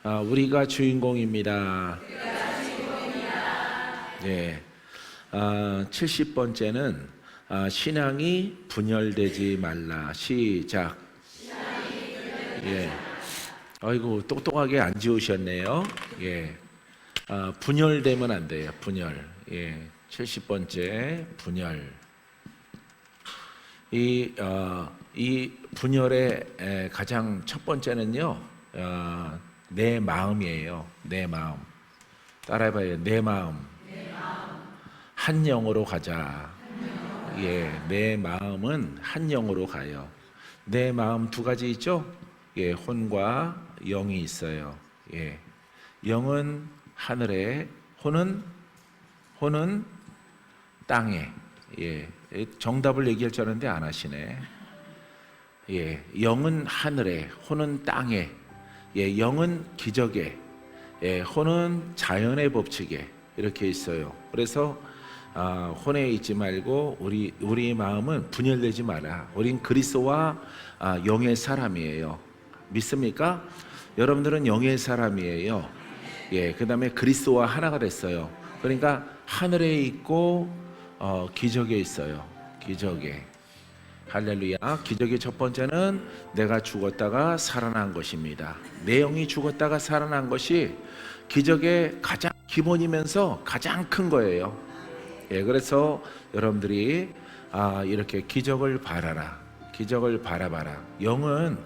우리가 주인공입니다. 네. 70번째는 신앙이 분열되지 말라. 시작. 예. 아이고, 똑똑하게 안 지우셨네요. 예. 분열되면 안 돼요. 분열. 예. 70번째 분열. 이 분열의 가장 첫 번째는요, 내 마음이에요. 내 마음. 따라해봐요. 내 마음. 한 영으로 가자. 예, 내 마음은 한 영으로 가요. 내 마음 두 가지 있죠? 예, 혼과 영이 있어요. 예, 영은 하늘에, 혼은 땅에. 예, 정답을 얘기할 줄 알았는데 안 하시네. 예, 영은 하늘에, 혼은 땅에. 예, 영은 기적에, 예, 혼은 자연의 법칙에 이렇게 있어요. 그래서 혼에 있지 말고 우리 마음은 분열되지 마라. 우린 그리스도와 영의 사람이에요. 믿습니까? 여러분들은 영의 사람이에요. 예, 그다음에 그리스도와 하나가 됐어요. 그러니까 하늘에 있고 기적에 있어요. 기적에. 할렐루야. 기적의 첫 번째는 내가 죽었다가 살아난 것입니다. 내 영이 죽었다가 살아난 것이 기적의 가장 기본이면서 가장 큰 거예요. 예, 그래서 여러분들이 이렇게 기적을 바라라. 기적을 바라봐라. 영은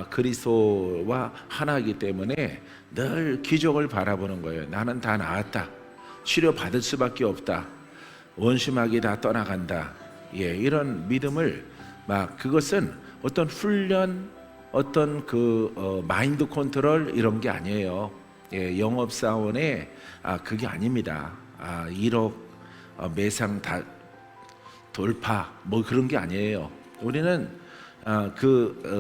그리스도와 하나이기 때문에 늘 기적을 바라보는 거예요. 나는 다 나았다. 치료받을 수밖에 없다. 원심하게 다 떠나간다. 예, 이런 믿음을 그것은 어떤 훈련, 어떤 마인드 컨트롤 이런 게 아니에요. 예, 영업사원의 그게 아닙니다. 1억 매상 돌파 그런 게 아니에요. 우리는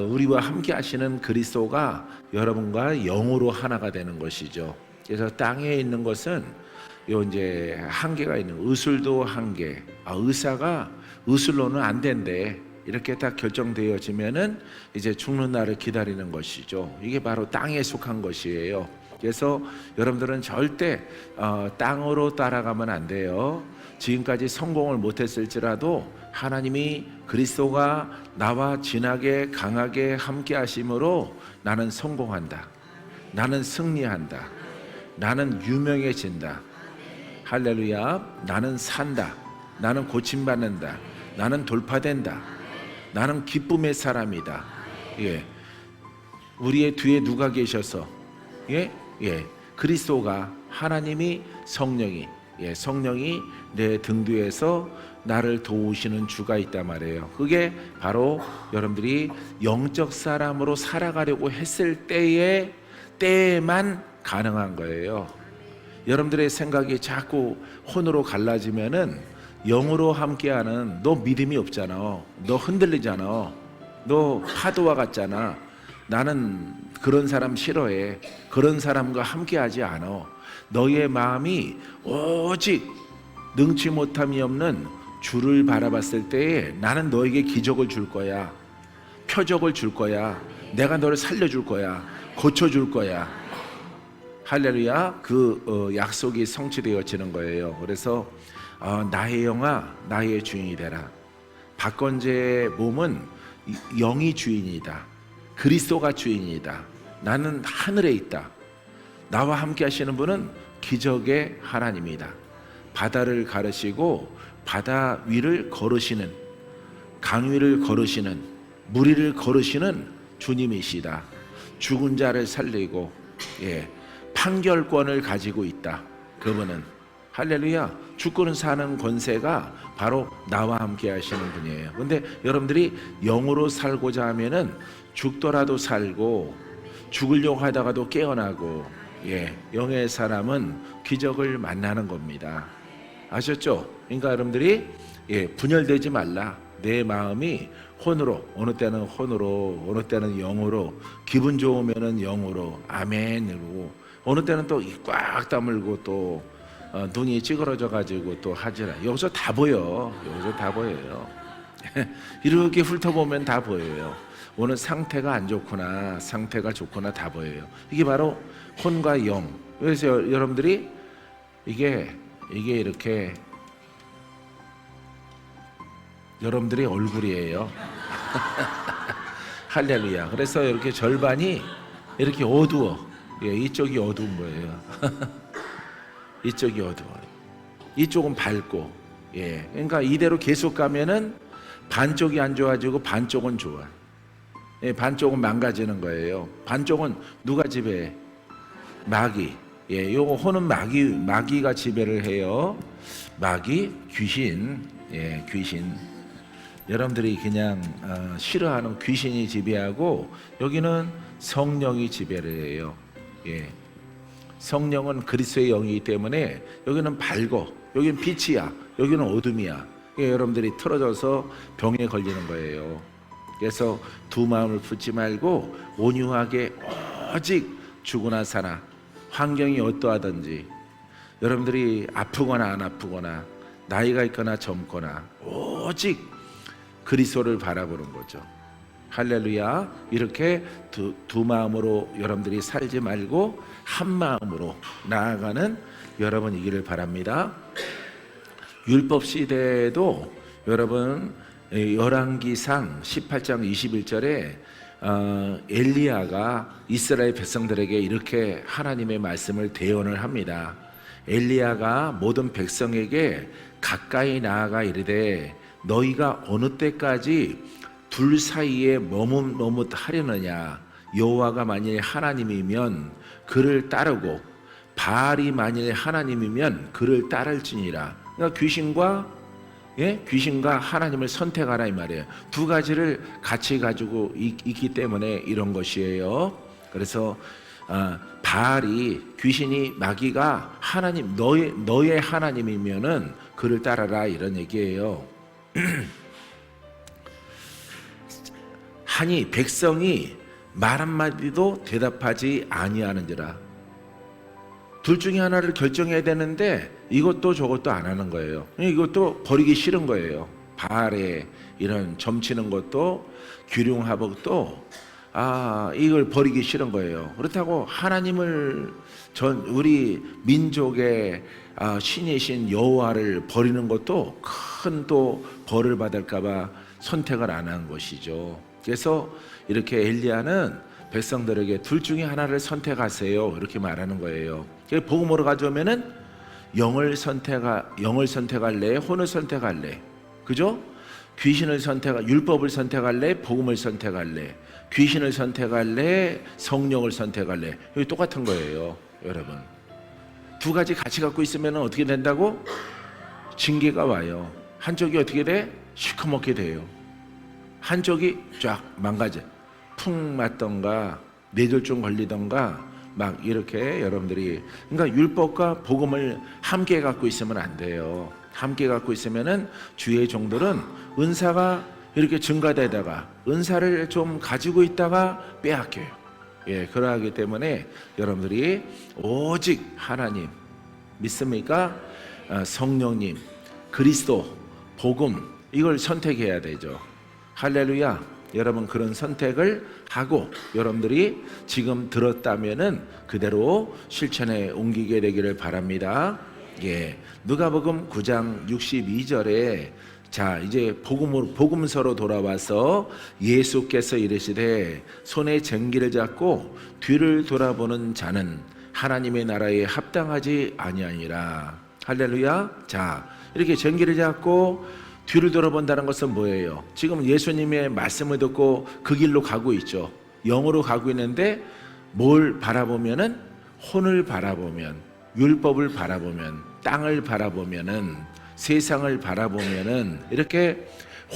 우리와 함께 하시는 그리스도가 여러분과 영으로 하나가 되는 것이죠. 그래서 땅에 있는 것은 이제 한계가 있는, 의술도 한계. 의사가 의술로는 안 된대. 이렇게 딱 결정되어지면은 이제 죽는 날을 기다리는 것이죠. 이게 바로 땅에 속한 것이에요. 그래서 여러분들은 절대 땅으로 따라가면 안 돼요. 지금까지 성공을 못했을지라도 하나님이 그리스도가 나와 진하게 강하게 함께 하심으로 나는 성공한다. 나는 승리한다. 나는 유명해진다. 할렐루야. 나는 산다. 나는 고침받는다. 나는 돌파된다. 나는 기쁨의 사람이다. 예. 우리의 뒤에 누가 계셔서 그리스도가, 하나님이, 성령이, 성령이 내 등 뒤에서 나를 도우시는 주가 있단 말이에요. 그게 바로 여러분들이 영적 사람으로 살아가려고 했을 때에만 가능한 거예요. 여러분들의 생각이 자꾸 혼으로 갈라지면은 영으로 함께하는, 너 믿음이 없잖아. 너 흔들리잖아. 너 파도와 같잖아. 나는 그런 사람 싫어해. 그런 사람과 함께하지 않아. 너의 마음이 오직 능치 못함이 없는 주를 바라봤을 때에 나는 너에게 기적을 줄 거야. 표적을 줄 거야. 내가 너를 살려줄 거야. 고쳐줄 거야. 할렐루야. 약속이 성취되어지는 거예요. 그래서 나의 영아, 나의 주인이 되라. 박건재의 몸은 영이 주인이다. 그리스도가 주인이다. 나는 하늘에 있다. 나와 함께 하시는 분은 기적의 하나님이다. 바다를 가르시고 바다 위를 걸으시는, 강 위를 걸으시는, 물 위를 걸으시는 주님이시다. 죽은 자를 살리고 판결권을 가지고 있다. 그분은. 할렐루야. 죽고는 사는 권세가 바로 나와 함께 하시는 분이에요. 근데 여러분들이 영으로 살고자 하면은 죽더라도 살고 죽으려고 하다가도 깨어나고, 영의 사람은 기적을 만나는 겁니다. 아셨죠? 그러니까 여러분들이 분열되지 말라. 내 마음이 혼으로, 어느 때는 혼으로, 어느 때는 영으로, 기분 좋으면은 영으로, 아멘 이러고, 어느 때는 또 꽉 다물고 또 눈이 찌그러져 가지고 또 하지라. 여기서 다 보여. 여기서 다 보여요. 이렇게 훑어보면 다 보여요. 오늘 상태가 안 좋구나, 상태가 좋구나 다 보여요. 이게 바로 혼과 영. 그래서 여러분들이 이게 이렇게 여러분들이 얼굴이에요. 할렐루야. 그래서 이렇게 절반이 이렇게 어두워. 예, 이쪽이 어두운 거예요. 이쪽이 어두워요. 이쪽은 밝고. 예, 그러니까 이대로 계속 가면은 반쪽이 안 좋아지고 반쪽은 좋아. 예, 반쪽은 망가지는 거예요. 반쪽은 누가 지배해? 마귀. 예, 요거 혼은 마귀가 지배를 해요. 마귀, 귀신. 예, 귀신. 여러분들이 그냥 싫어하는 귀신이 지배하고, 여기는 성령이 지배를 해요. 예. 성령은 그리스도의 영이기 때문에 여기는 밝고, 여기는 빛이야, 여기는 어둠이야. 예, 여러분들이 틀어져서 병에 걸리는 거예요. 그래서 두 마음을 품지 말고 온유하게 오직 죽으나 사나, 환경이 어떠하든지, 여러분들이 아프거나 안 아프거나 나이가 있거나 젊거나 오직 그리스도를 바라보는 거죠. 할렐루야. 이렇게 두 마음으로 여러분들이 살지 말고 한 마음으로 나아가는 여러분이기를 바랍니다. 율법 시대에도 여러분 열왕기상 18장 21절에 엘리야가 이스라엘 백성들에게 이렇게 하나님의 말씀을 대언을 합니다. 엘리야가 모든 백성에게 가까이 나아가 이르되 너희가 어느 때까지 둘 사이에 머뭇머뭇하려느냐. 여호와가 만일 하나님이면 그를 따르고 바알이 만일 하나님이면 그를 따를지니라. 그러니까 귀신과 하나님을 선택하라 이 말이에요. 두 가지를 같이 가지고 있기 때문에 이런 것이에요. 그래서 바알이, 귀신이, 마귀가 하나님, 너의 하나님이면은 그를 따라라 이런 얘기예요. 하니 백성이 말 한마디도 대답하지 아니하는지라. 둘 중에 하나를 결정해야 되는데 이것도 저것도 안 하는 거예요. 이것도 버리기 싫은 거예요. 바알의 이런 점치는 것도, 규룡하복도 이걸 버리기 싫은 거예요. 그렇다고 하나님을 우리 민족의 신이신 여호와를 버리는 것도 큰 또 벌을 받을까봐 선택을 안 한 것이죠. 그래서 이렇게 엘리야는 백성들에게 둘 중에 하나를 선택하세요 이렇게 말하는 거예요. 복음으로 가져오면은 영을 선택할래, 혼을 선택할래, 그죠? 율법을 선택할래, 복음을 선택할래, 귀신을 선택할래, 성령을 선택할래. 여기 똑같은 거예요, 여러분. 두 가지 같이 갖고 있으면 어떻게 된다고? 징계가 와요. 한쪽이 어떻게 돼? 시커멓게 돼요. 한쪽이 쫙 망가져. 풍 맞던가 뇌졸중 걸리던가 막 이렇게 여러분들이, 그러니까 율법과 복음을 함께 갖고 있으면 안 돼요. 함께 갖고 있으면은 주의 종들은 은사가 이렇게 증가되다가 은사를 좀 가지고 있다가 빼앗겨요. 예, 그러하기 때문에 여러분들이 오직 하나님 믿습니까? 성령님, 그리스도, 복음, 이걸 선택해야 되죠. 할렐루야. 여러분 그런 선택을 하고 여러분들이 지금 들었다면은 그대로 실천에 옮기게 되기를 바랍니다. 예, 누가복음 9장 62절에 자 이제 복음서로 돌아와서 예수께서 이르시되 손에 쟁기를 잡고 뒤를 돌아보는 자는 하나님의 나라에 합당하지 아니하니라. 할렐루야. 자 이렇게 쟁기를 잡고 뒤를 돌아본다는 것은 뭐예요? 지금 예수님의 말씀을 듣고 그 길로 가고 있죠. 영으로 가고 있는데 뭘 바라보면은, 혼을 바라보면, 율법을 바라보면, 땅을 바라보면은, 세상을 바라보면은, 이렇게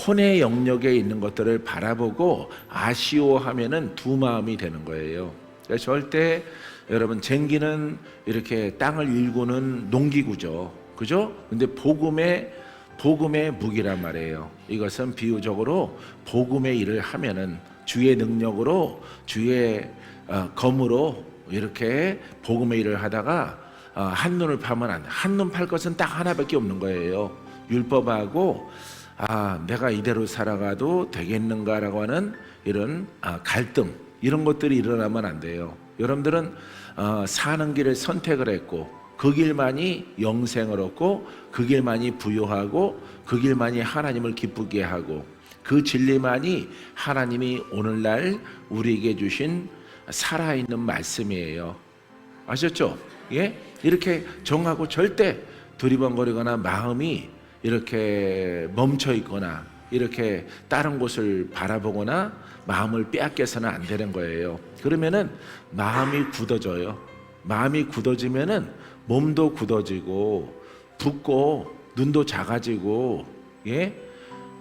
혼의 영역에 있는 것들을 바라보고 아쉬워하면은 두 마음이 되는 거예요. 그러니까 절대 여러분 쟁기는 이렇게 땅을 일구는 농기구죠, 그죠? 근데 복음의 무기란 말이에요. 이것은 비유적으로 복음의 일을 하면은 주의 능력으로, 주의 검으로 이렇게 복음의 일을 하다가 한눈을 파면 안 돼. 한눈 팔 것은 딱 하나밖에 없는 거예요. 율법하고 내가 이대로 살아가도 되겠는가라고 하는 이런 갈등, 이런 것들이 일어나면 안 돼요. 여러분들은 사는 길을 선택을 했고 그 길만이 영생을 얻고 그 길만이 부유하고 그 길만이 하나님을 기쁘게 하고 그 진리만이 하나님이 오늘날 우리에게 주신 살아있는 말씀이에요. 아셨죠? 예? 이렇게 정하고 절대 두리번거리거나 마음이 이렇게 멈춰 있거나 이렇게 다른 곳을 바라보거나 마음을 빼앗겨서는 안 되는 거예요. 그러면은 마음이 굳어져요. 마음이 굳어지면은 몸도 굳어지고 붓고 눈도 작아지고, 예?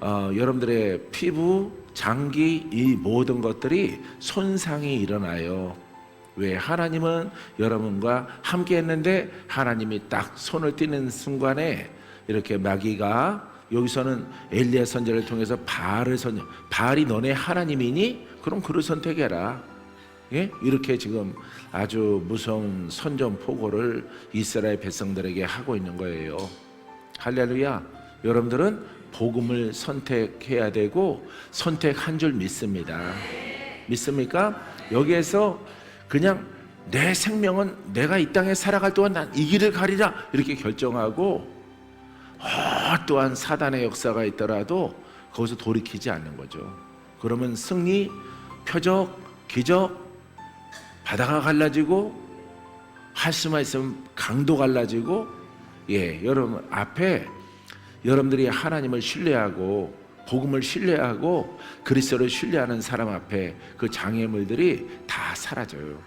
여러분들의 피부, 장기, 이 모든 것들이 손상이 일어나요. 왜? 하나님은 여러분과 함께 했는데 하나님이 딱 손을 떼는 순간에 이렇게 마귀가, 여기서는 엘리야 선지자를 통해서 바알이 너네 하나님이니? 그럼 그를 선택해라. 예? 이렇게 지금 아주 무서운 선전포고를 이스라엘 백성들에게 하고 있는 거예요. 할렐루야. 여러분들은 복음을 선택해야 되고 선택한 줄 믿습니다. 믿습니까? 여기에서 그냥 내 생명은 내가 이 땅에 살아갈 동안 난 이 길을 가리라 이렇게 결정하고 또한 사단의 역사가 있더라도 거기서 돌이키지 않는 거죠. 그러면 승리, 표적, 기적, 바다가 갈라지고 할 수만 있으면 강도 갈라지고, 예, 여러분 앞에 여러분들이 하나님을 신뢰하고 복음을 신뢰하고 그리스도를 신뢰하는 사람 앞에 그 장애물들이 다 사라져요.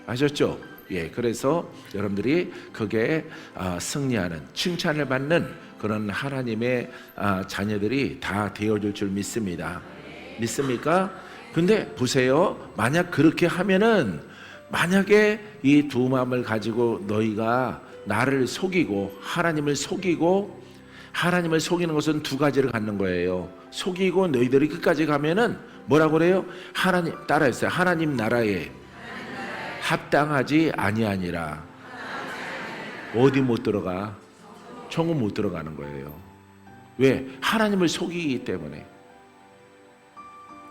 아셨죠? 예, 그래서 여러분들이 그게 승리하는, 칭찬을 받는 그런 하나님의 자녀들이 다 되어줄 줄 믿습니다. 믿습니까? 근데 보세요. 만약 그렇게 하면은, 만약에 이 두 마음을 가지고 너희가 나를 속이고 하나님을 속이고, 하나님을 속이는 것은 두 가지를 갖는 거예요. 속이고 너희들이 끝까지 가면은 뭐라고 그래요? 하나님, 따라했어요. 하나님 나라에 합당하지 아니하니라. 어디 못 들어가? 천국 못 들어가는 거예요. 왜? 하나님을 속이기 때문에.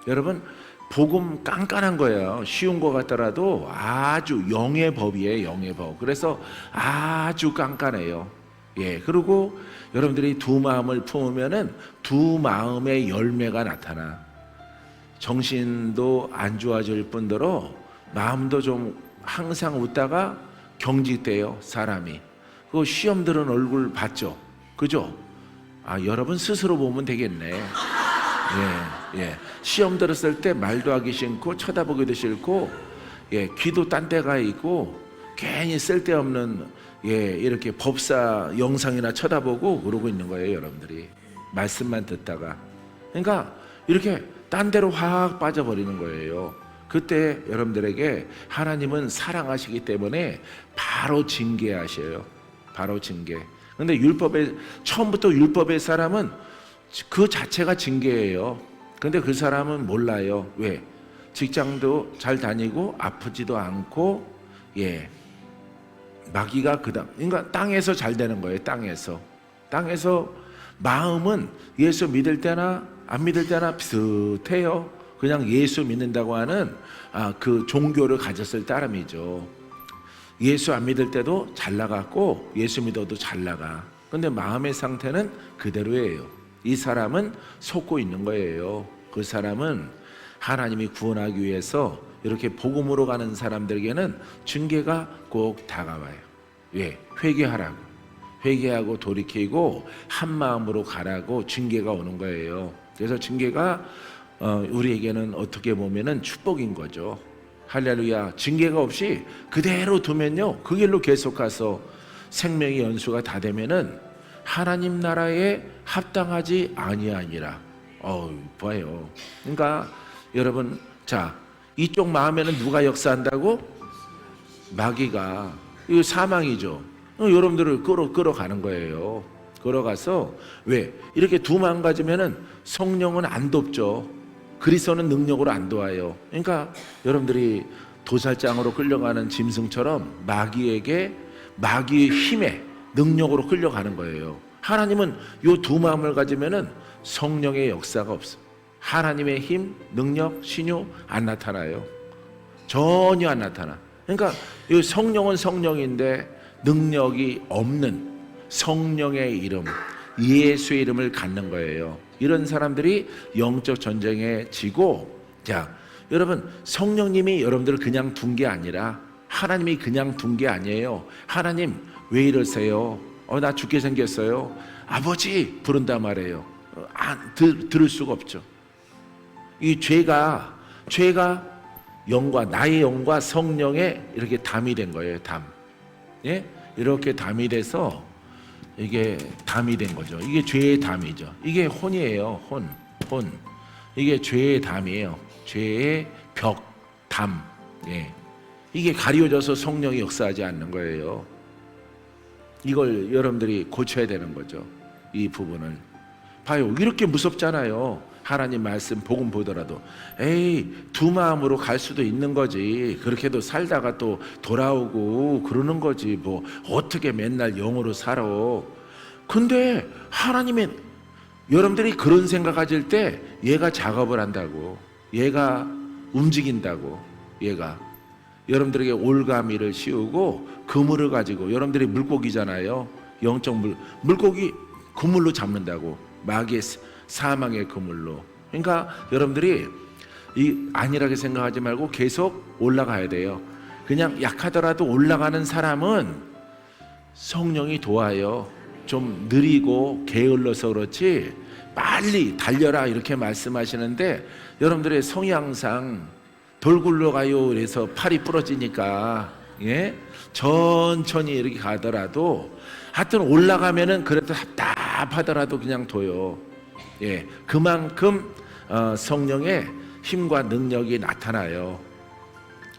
여러분, 복음 깐깐한 거예요. 쉬운 것 같더라도 아주 영의 법이에요. 영의 법. 그래서 아주 깐깐해요. 예, 그리고 여러분들이 두 마음을 품으면은 두 마음의 열매가 나타나. 정신도 안 좋아질 뿐더러 마음도 좀 항상 웃다가 경직돼요. 사람이. 그 시험 들은 얼굴 봤죠? 그죠? 여러분 스스로 보면 되겠네. 예. 시험 들었을 때 말도 하기 싫고 쳐다보기도 싫고, 예, 귀도 딴 데가 있고 괜히 쓸데없는, 예, 이렇게 법사 영상이나 쳐다보고 그러고 있는 거예요. 여러분들이 말씀만 듣다가. 그러니까 이렇게 딴 데로 확 빠져버리는 거예요. 그때 여러분들에게 하나님은 사랑하시기 때문에 바로 징계하셔요. 바로 징계. 근데 율법의, 처음부터 율법의 사람은 그 자체가 징계예요. 근데 그 사람은 몰라요. 왜? 직장도 잘 다니고 아프지도 않고, 예, 마귀가 그러니까 땅에서 잘 되는 거예요. 땅에서 마음은 예수 믿을 때나 안 믿을 때나 비슷해요. 그냥 예수 믿는다고 하는 그 종교를 가졌을 따름이죠. 예수 안 믿을 때도 잘 나갔고 예수 믿어도 잘 나가. 근데 마음의 상태는 그대로예요. 이 사람은 속고 있는 거예요. 그 사람은 하나님이 구원하기 위해서 이렇게 복음으로 가는 사람들에게는 징계가 꼭 다가와요. 예, 회개하고 돌이키고 한 마음으로 가라고 징계가 오는 거예요. 그래서 징계가 우리에게는 어떻게 보면은 축복인 거죠. 할렐루야. 징계가 없이 그대로 두면요, 그 길로 계속 가서 생명의 연수가 다 되면은 하나님 나라에 합당하지 아니하니라. 봐요. 그러니까 여러분, 자, 이쪽 마음에는 누가 역사한다고? 마귀가. 이거 사망이죠. 여러분들을 끌어가는 거예요. 끌어가서, 왜? 이렇게 두 마음 가지면은 성령은 안 돕죠. 그리스도는 능력으로 안 도와요. 그러니까 여러분들이 도살장으로 끌려가는 짐승처럼 마귀의 힘에, 능력으로 끌려가는 거예요. 하나님은 요 두 마음을 가지면은 성령의 역사가 없어. 하나님의 힘, 능력, 신유 안 나타나요. 전혀 안 나타나. 그러니까 이 성령은 성령인데 능력이 없는 성령의 이름, 예수의 이름을 갖는 거예요. 이런 사람들이 영적 전쟁에 지고, 자, 여러분, 성령님이 여러분들을 그냥 둔 게 아니라 하나님이 그냥 둔 게 아니에요. 하나님 왜 이러세요? 나 죽게 생겼어요. 아버지 부른단 말이에요. 들을 수가 없죠. 이 죄가 영과 나의 영과 성령에 이렇게 담이 된 거예요. 담. 예? 이렇게 담이 돼서 이게 담이 된 거죠. 이게 죄의 담이죠. 이게 혼이에요. 혼. 이게 죄의 담이에요. 죄의 벽, 담. 예. 이게 가려져서 성령이 역사하지 않는 거예요. 이걸 여러분들이 고쳐야 되는 거죠. 이 부분을. 봐요. 이렇게 무섭잖아요. 하나님 말씀 복음 보더라도 에이 두 마음으로 갈 수도 있는 거지. 그렇게도 살다가 또 돌아오고 그러는 거지. 뭐 어떻게 맨날 영으로 살아. 근데 하나님은 여러분들이 그런 생각 가질 때 얘가 작업을 한다고, 얘가 움직인다고, 얘가 여러분들에게 올가미를 씌우고 그물을 가지고, 여러분들이 물고기잖아요. 영적 물고기 그물로 잡는다고. 마귀의 사망의 그물로. 그러니까 여러분들이 안일하게 생각하지 말고 계속 올라가야 돼요. 그냥 약하더라도 올라가는 사람은 성령이 도와요. 좀 느리고 게을러서 그렇지 빨리 달려라 이렇게 말씀하시는데, 여러분들의 성향상 돌 굴러가요 그래서 팔이 부러지니까, 예? 천천히 이렇게 가더라도 하여튼 올라가면은 그래도 답답하더라도 그냥 둬요. 예, 그만큼 성령의 힘과 능력이 나타나요.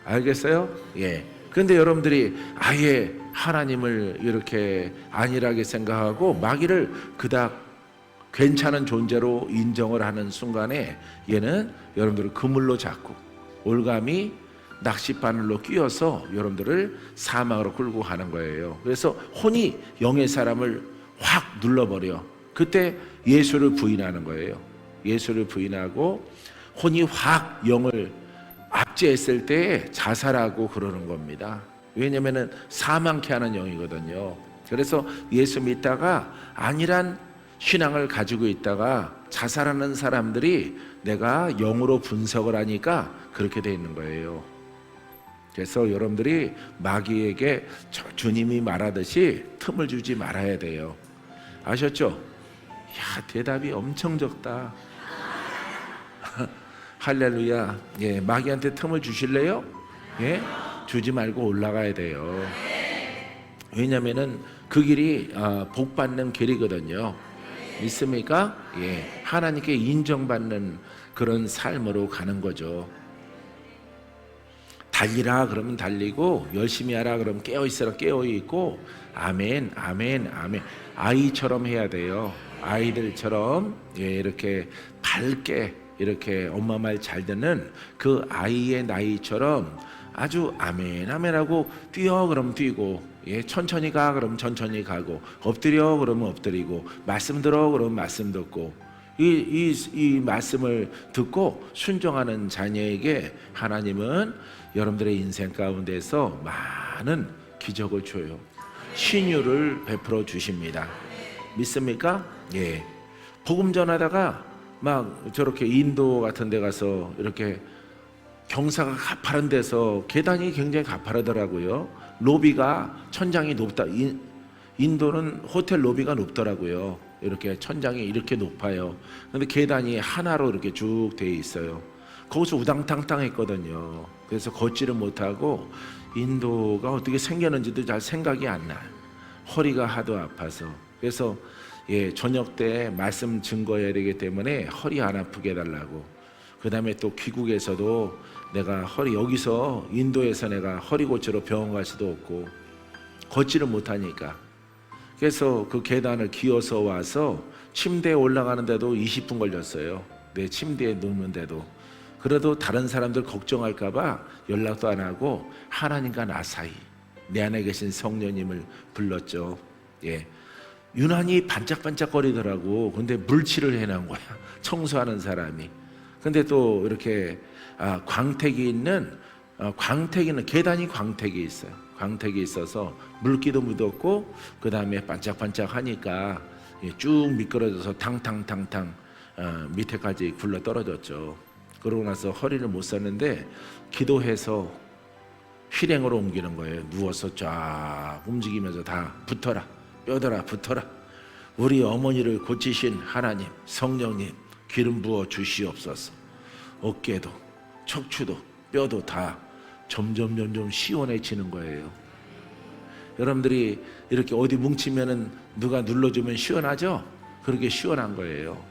알겠어요? 예. 그런데 여러분들이 아예 하나님을 이렇게 안일하게 생각하고 마귀를 그닥 괜찮은 존재로 인정을 하는 순간에 얘는 여러분들을 그물로 잡고 올가미 낚싯바늘로 끼워서 여러분들을 사망으로 끌고 가는 거예요. 그래서 혼이 영의 사람을 확 눌러버려. 그때 예수를 부인하는 거예요. 예수를 부인하고 혼이 확 영을 압제했을 때 자살하고 그러는 겁니다. 왜냐하면 사망케 하는 영이거든요. 그래서 예수 믿다가 안일한 신앙을 가지고 있다가 자살하는 사람들이 내가 영으로 분석을 하니까 그렇게 돼 있는 거예요. 그래서 여러분들이 마귀에게 주님이 말하듯이 틈을 주지 말아야 돼요. 아셨죠? 야, 대답이 엄청 적다. 할렐루야. 예, 마귀한테 틈을 주실래요? 예, 주지 말고 올라가야 돼요. 왜냐면은 그 길이 복 받는 길이거든요. 믿습니까? 예, 하나님께 인정받는 그런 삶으로 가는 거죠. 달리라 그러면 달리고, 열심히 하라 그러면 깨어 있으라 깨어 있고, 아멘, 아멘, 아멘. 아이처럼 해야 돼요. 아이들처럼, 예, 이렇게 밝게 이렇게 엄마 말 잘 듣는 그 아이의 나이처럼 아주 아멘 아멘 하고, 뛰어 그러면 뛰고, 예, 천천히 가 그러면 천천히 가고, 엎드려 그러면 엎드리고, 말씀 들어 그러면 말씀 듣고, 이 말씀을 듣고 순종하는 자녀에게 하나님은 여러분들의 인생 가운데서 많은 기적을 줘요. 신유를 베풀어 주십니다. 믿습니까? 예. 복음 전하다가 막 저렇게 인도 같은 데 가서 이렇게 경사가 가파른 데서 계단이 굉장히 가파르더라고요. 로비가 천장이 높다. 인도는 호텔 로비가 높더라고요. 이렇게 천장이 이렇게 높아요. 근데 계단이 하나로 이렇게 쭉 돼 있어요. 거기서 우당탕탕 했거든요. 그래서 걷지를 못하고 인도가 어떻게 생겼는지도 잘 생각이 안 나요. 허리가 하도 아파서. 그래서 예, 저녁 때 말씀 증거해야 되기 때문에 허리 안 아프게 해달라고. 그 다음에 또 귀국에서도 내가 여기서 인도에서 내가 허리 고치러 병원 갈 수도 없고 걷지를 못하니까. 그래서 그 계단을 기어서 와서 침대에 올라가는데도 20분 걸렸어요. 내 침대에 눕는데도. 그래도 다른 사람들 걱정할까 봐 연락도 안 하고 하나님과 나 사이 내 안에 계신 성령님을 불렀죠. 예. 유난히 반짝반짝거리더라고. 근데 물칠을 해놓은 거야. 청소하는 사람이. 근데 또 이렇게 광택이 있는 광택이는 계단이 광택이 있어요. 광택이 있어서 물기도 묻었고 그 다음에 반짝반짝하니까 쭉 미끄러져서 탕탕탕탕 밑에까지 굴러 떨어졌죠. 그러고 나서 허리를 못 썼는데 기도해서 휘랭으로 옮기는 거예요. 누워서 쫙 움직이면서 다 붙어라, 뼈들아 붙어라. 우리 어머니를 고치신 하나님, 성령님 기름 부어 주시옵소서. 어깨도 척추도 뼈도 다 점점 시원해지는 거예요. 여러분들이 이렇게 어디 뭉치면은 누가 눌러주면 시원하죠? 그렇게 시원한 거예요.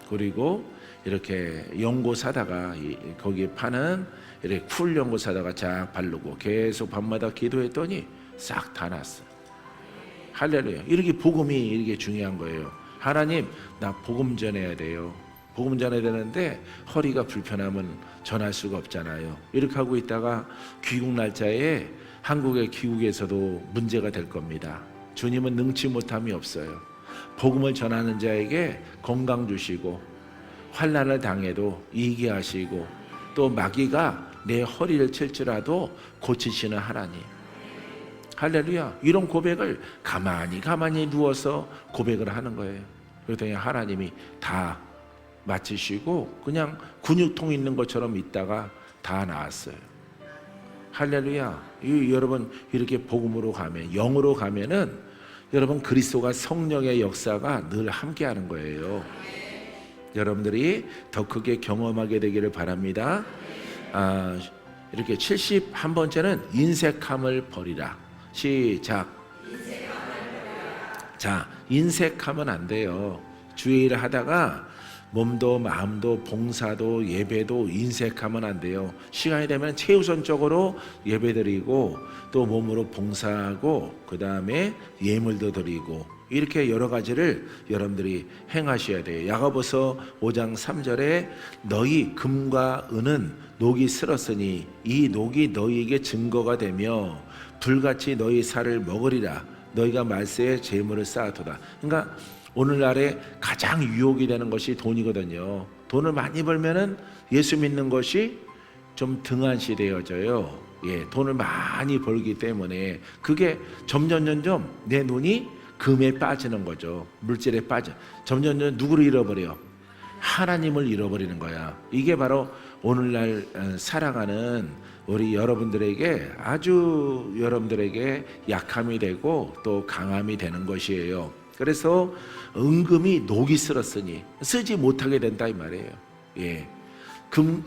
그리고 이렇게 연고 사다가 거기에 파는 이렇게 쿨 연고 사다가 쫙 바르고 계속 밤마다 기도했더니 싹 다 났어요. 할렐루야. 이렇게 복음이 이렇게 중요한 거예요. 하나님, 나 복음 전해야 돼요. 복음 전해야 되는데 허리가 불편하면 전할 수가 없잖아요. 이렇게 하고 있다가 귀국 날짜에 한국의 귀국에서도 문제가 될 겁니다. 주님은 능치 못함이 없어요. 복음을 전하는 자에게 건강 주시고 환난을 당해도 이기게 하시고 또 마귀가 내 허리를 칠지라도 고치시는 하나님. 할렐루야. 이런 고백을 가만히 누워서 고백을 하는 거예요. 그랬더니 하나님이 다 마치시고 그냥 근육통 있는 것처럼 있다가 다 나았어요. 할렐루야. 여러분 이렇게 복음으로 가면, 영으로 가면은 여러분 그리스도가 성령의 역사가 늘 함께하는 거예요. 여러분들이 더 크게 경험하게 되기를 바랍니다. 이렇게 71번째는 인색함을 버리라. 시작. 자, 인색하면 안 돼요. 주의 일을 하다가 몸도 마음도 봉사도 예배도 인색하면 안 돼요. 시간이 되면 최우선적으로 예배드리고 또 몸으로 봉사하고 그 다음에 예물도 드리고 이렇게 여러 가지를 여러분들이 행하셔야 돼요. 야고보서 5장 3절에 너희 금과 은은 녹이 쓸었으니 이 녹이 너희에게 증거가 되며 불같이 너희 살을 먹으리라. 너희가 말세에 재물을 쌓아두다. 그러니까 오늘날에 가장 유혹이 되는 것이 돈이거든요. 돈을 많이 벌면은 예수 믿는 것이 좀 등한시 되어져요. 돈을 많이 벌기 때문에 그게 점점 내 눈이 금에 빠지는 거죠. 물질에 빠져. 점점 누구를 잃어버려요? 하나님을 잃어버리는 거야. 이게 바로 오늘날 살아가는 우리 여러분들에게 아주 여러분들에게 약함이 되고 또 강함이 되는 것이에요. 그래서 은금이 녹이 쓸었으니 쓰지 못하게 된다 이 말이에요.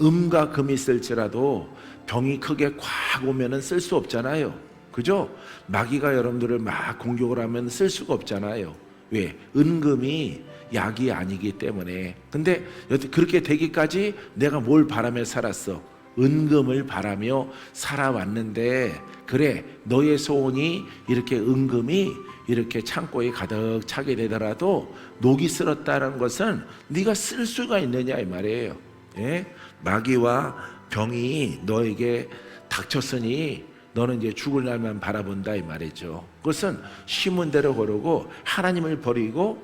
음과 금이 쓸지라도 병이 크게 콱 오면은 쓸 수 없잖아요. 그죠? 마귀가 여러분들을 막 공격을 하면 쓸 수가 없잖아요. 왜? 은금이 약이 아니기 때문에. 근데 그렇게 되기까지 내가 뭘 바라며 살았어? 은금을 바라며 살아왔는데 그래 너의 소원이 이렇게 은금이 이렇게 창고에 가득 차게 되더라도 녹이 쓸었다는 것은 네가 쓸 수가 있느냐 이 말이에요. 마귀와 병이 너에게 닥쳤으니 너는 이제 죽을 날만 바라본다 이 말이죠. 그것은 심은 대로 거르고 하나님을 버리고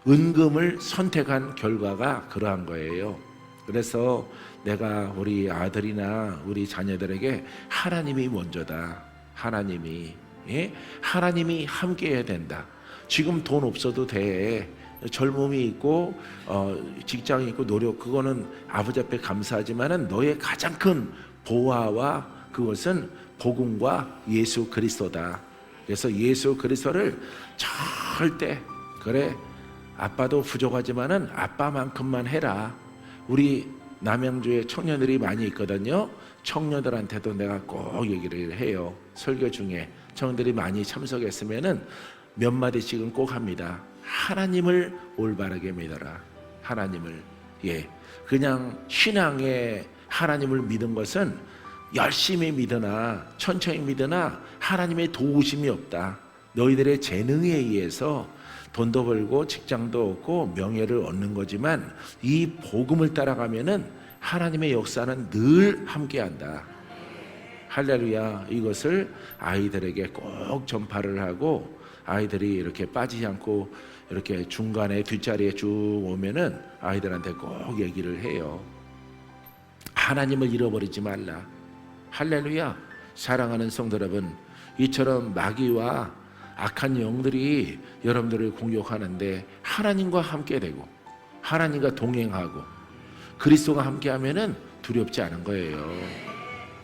은금을 선택한 결과가 그러한 거예요. 그래서 내가 우리 아들이나 우리 자녀들에게 하나님이 먼저다. 하나님이 함께 해야 된다. 지금 돈 없어도 돼. 젊음이 있고 직장이 있고 노력 그거는 아버지 앞에 감사하지만은 너의 가장 큰 보화와 그것은 복음과 예수 그리스도다. 그래서 예수 그리스도를 절대 그래 아빠도 부족하지만은 아빠만큼만 해라. 우리 남양주에 청년들이 많이 있거든요. 청년들한테도 내가 꼭 얘기를 해요. 설교 중에 청년들이 많이 참석했으면은 몇 마디씩은 꼭 합니다. 하나님을 올바르게 믿어라. 하나님을 그냥 신앙에 하나님을 믿은 것은 열심히 믿으나 천천히 믿으나 하나님의 도우심이 없다. 너희들의 재능에 의해서 돈도 벌고 직장도 얻고 명예를 얻는 거지만 이 복음을 따라가면은 하나님의 역사는 늘 함께한다. 할렐루야. 이것을 아이들에게 꼭 전파를 하고 아이들이 이렇게 빠지지 않고 이렇게 중간에 뒷자리에 쭉 오면은 아이들한테 꼭 얘기를 해요. 하나님을 잃어버리지 말라. 할렐루야. 사랑하는 성도 여러분, 이처럼 마귀와 악한 영들이 여러분들을 공격하는데 하나님과 함께 되고 하나님과 동행하고 그리스도가 함께하면은 두렵지 않은 거예요.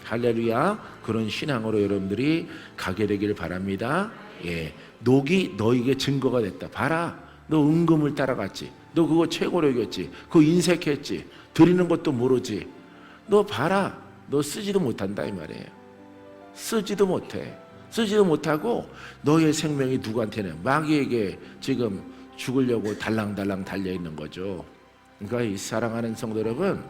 할렐루야. 그런 신앙으로 여러분들이 가게 되길 바랍니다. 예, 녹이 너에게 증거가 됐다. 봐라, 너 은금을 따라갔지, 너 그거 최고로 여겼지, 그거 인색했지, 드리는 것도 모르지, 너 봐라, 너 쓰지도 못한다 이 말이에요. 쓰지도 못해. 쓰지도 못하고 너의 생명이 누구한테는 마귀에게 지금 죽으려고 달랑달랑 달려있는 거죠. 그러니까 이 사랑하는 성도 여러분,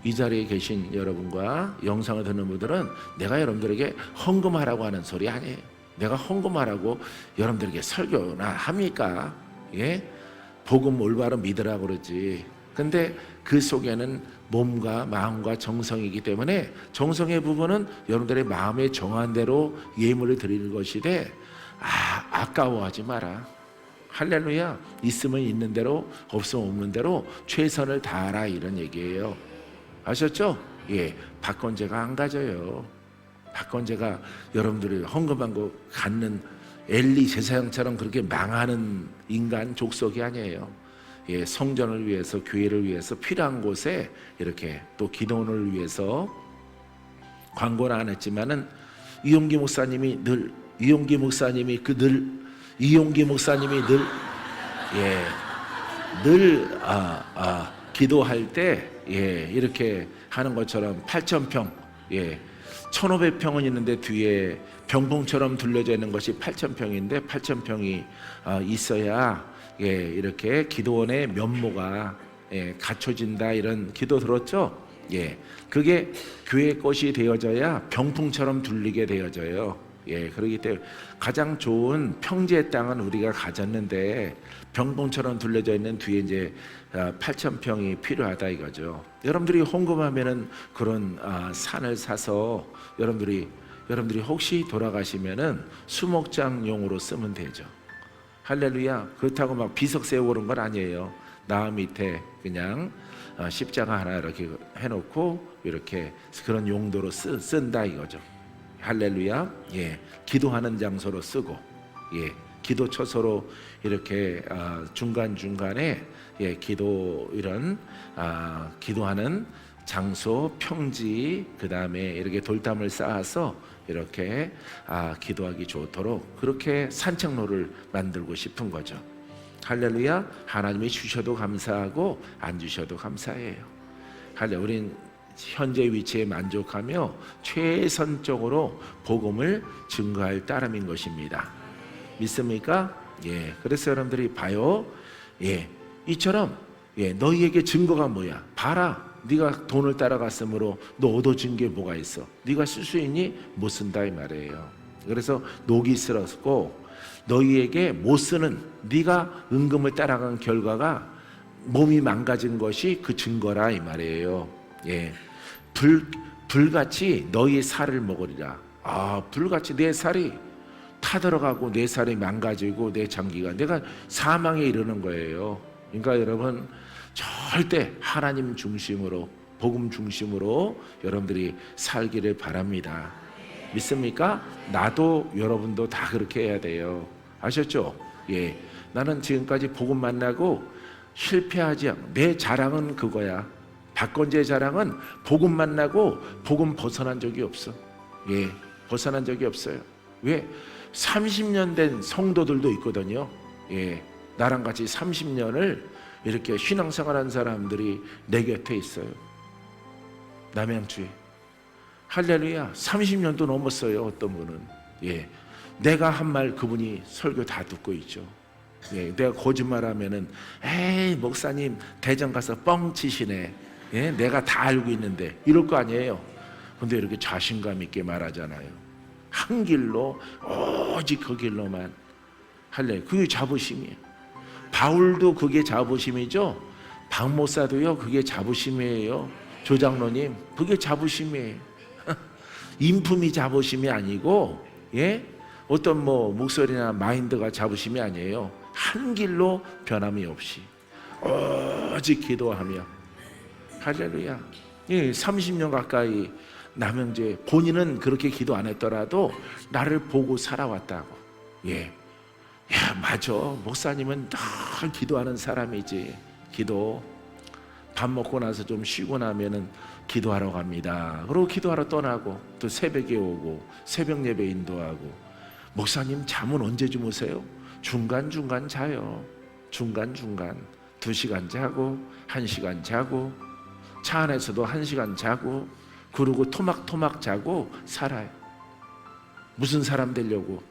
이 자리에 계신 여러분과 영상을 듣는 분들은 내가 여러분들에게 헌금하라고 하는 소리 아니에요. 내가 헌금하라고 여러분들에게 설교나 합니까? 예? 복음 올바로 믿으라고 그러지. 근데 그 속에는 몸과 마음과 정성이기 때문에 정성의 부분은 여러분들의 마음에 정한 대로 예물을 드리는 것이되 아까워하지 마라. 할렐루야. 있으면 있는 대로, 없으면 없는 대로 최선을 다하라, 이런 얘기예요. 아셨죠? 예, 박건재가 안 가져요. 박건재가 여러분들이 헌금한 거 갖는 엘리 제사장처럼 그렇게 망하는 인간 족속이 아니에요. 예, 성전을 위해서, 교회를 위해서 필요한 곳에 이렇게 또 기도원을 위해서 광고는 안 했지만은 이용기 목사님이 늘 기도할 때 이렇게 하는 것처럼 8,000평, 1,500평은 있는데 뒤에 병풍처럼 둘러져 있는 것이 8,000평인데 8,000평이 있어야 이렇게 기도원의 면모가 갖춰진다, 이런 기도 들었죠? 그게 교회 것이 되어져야 병풍처럼 둘리게 되어져요. 그렇기 때문에 가장 좋은 평지의 땅은 우리가 가졌는데 병풍처럼 둘러져 있는 뒤에 이제 8,000평이 필요하다 이거죠. 여러분들이 헌금하면은 그런 산을 사서 여러분들이 혹시 돌아가시면은 수목장용으로 쓰면 되죠. 할렐루야. 그렇다고 막 비석 세우고 그런 건 아니에요. 나 밑에 그냥 십자가 하나 이렇게 해놓고 이렇게 그런 용도로 쓴다 이거죠. 할렐루야. 기도하는 장소로 쓰고, 기도 처소로 이렇게 중간중간에 이런 기도하는 장소, 평지, 그 다음에 이렇게 돌담을 쌓아서 이렇게 기도하기 좋도록 그렇게 산책로를 만들고 싶은 거죠. 할렐루야. 하나님이 주셔도 감사하고 안 주셔도 감사해요. 할렐루야. 우린 현재 위치에 만족하며 최선적으로 복음을 증거할 따름인 것입니다. 믿습니까? 그래서 여러분들이 봐요. 이처럼 너희에게 증거가 뭐야? 봐라. 네가 돈을 따라갔으므로 너 얻어진 게 뭐가 있어? 네가 쓸 수 있니? 못 쓴다 이 말이에요. 그래서 녹이 쓸었고 너희에게 못 쓰는, 네가 은금을 따라간 결과가 몸이 망가진 것이 그 증거라 이 말이에요. 불같이 너희의 살을 먹으리라. 불같이 내 살이 타들어가고 내 살이 망가지고 내 장기가 내가 사망에 이르는 거예요. 그러니까 여러분 절대 하나님 중심으로, 복음 중심으로 여러분들이 살기를 바랍니다. 믿습니까? 나도 여러분도 다 그렇게 해야 돼요. 아셨죠? 나는 지금까지 복음 만나고 실패하지 않고, 내 자랑은 그거야. 박건재의 자랑은 복음 만나고 복음 벗어난 적이 없어. 벗어난 적이 없어요. 왜? 30년 된 성도들도 있거든요. 나랑 같이 30년을 이렇게 신앙생활한 사람들이 내 곁에 있어요. 남양주에. 할렐루야. 30년도 넘었어요. 어떤 분은. 내가 한 말 그분이 설교 다 듣고 있죠. 내가 거짓말하면은 에이 목사님 대전 가서 뻥 치시네. 내가 다 알고 있는데 이럴 거 아니에요. 근데 이렇게 자신감 있게 말하잖아요. 한 길로, 오직 그 길로만. 할렐루야. 그게 자부심이에요. 바울도 그게 자부심이죠. 박목사도요 그게 자부심이에요. 조장로님 그게 자부심이에요. 인품이 자부심이 아니고 어떤 뭐 목소리나 마인드가 자부심이 아니에요. 한 길로 변함이 없이 오직 기도하며. 할렐루야. 30년 가까이 남영재 본인은 그렇게 기도 안 했더라도 나를 보고 살아왔다고. 야, 맞아. 목사님은 늘 기도하는 사람이지. 기도. 밥 먹고 나서 좀 쉬고 나면은 기도하러 갑니다. 그리고 기도하러 떠나고 또 새벽에 오고 새벽 예배 인도하고. 목사님 잠은 언제 주무세요? 중간중간 자요. 중간중간 2시간 자고 1시간 자고 차 안에서도 1시간 자고 그러고 토막토막 자고 살아요. 무슨 사람 되려고?